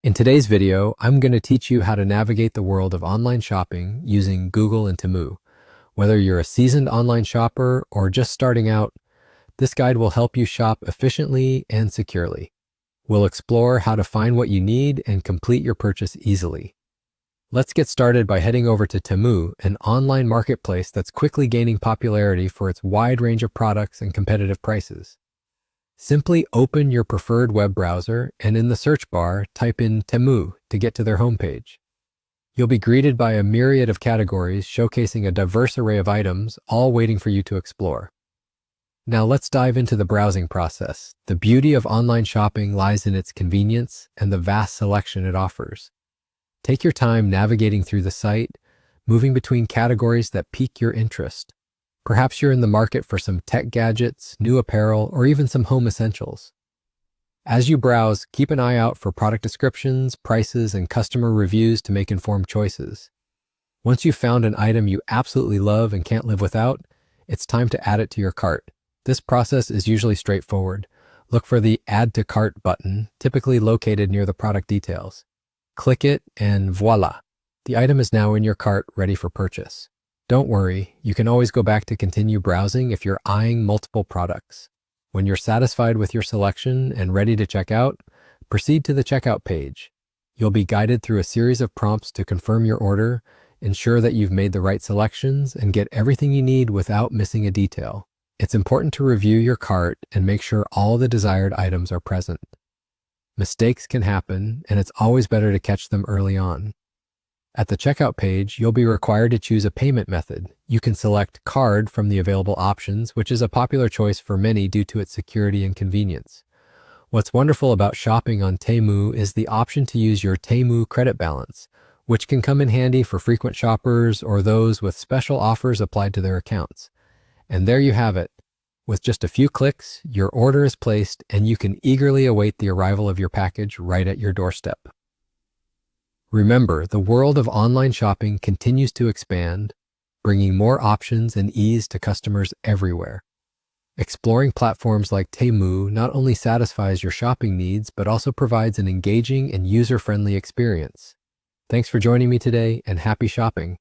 In today's video, I'm going to teach you how to navigate the world of online shopping using Google and Temu. Whether you're a seasoned online shopper or just starting out, this guide will help you shop efficiently and securely. We'll explore how to find what you need and complete your purchase easily. Let's get started by heading over to Temu, an online marketplace that's quickly gaining popularity for its wide range of products and competitive prices. Simply open your preferred web browser and in the search bar, type in Temu to get to their homepage. You'll be greeted by a myriad of categories showcasing a diverse array of items, all waiting for you to explore. Now let's dive into the browsing process. The beauty of online shopping lies in its convenience and the vast selection it offers. Take your time navigating through the site, moving between categories that pique your interest. Perhaps you're in the market for some tech gadgets, new apparel, or even some home essentials. As you browse, keep an eye out for product descriptions, prices, and customer reviews to make informed choices. Once you've found an item you absolutely love and can't live without, it's time to add it to your cart. This process is usually straightforward. Look for the Add to Cart button, typically located near the product details. Click it and voila! The item is now in your cart, ready for purchase. Don't worry, you can always go back to continue browsing if you're eyeing multiple products. When you're satisfied with your selection and ready to check out, proceed to the checkout page. You'll be guided through a series of prompts to confirm your order, ensure that you've made the right selections, and get everything you need without missing a detail. It's important to review your cart and make sure all the desired items are present. Mistakes can happen, and it's always better to catch them early on. At the checkout page, you'll be required to choose a payment method. You can select card from the available options, which is a popular choice for many due to its security and convenience. What's wonderful about shopping on Temu is the option to use your Temu credit balance, which can come in handy for frequent shoppers or those with special offers applied to their accounts. And there you have it. With just a few clicks, your order is placed and you can eagerly await the arrival of your package right at your doorstep. Remember, the world of online shopping continues to expand, bringing more options and ease to customers everywhere. Exploring platforms like Temu not only satisfies your shopping needs, but also provides an engaging and user-friendly experience. Thanks for joining me today, and happy shopping!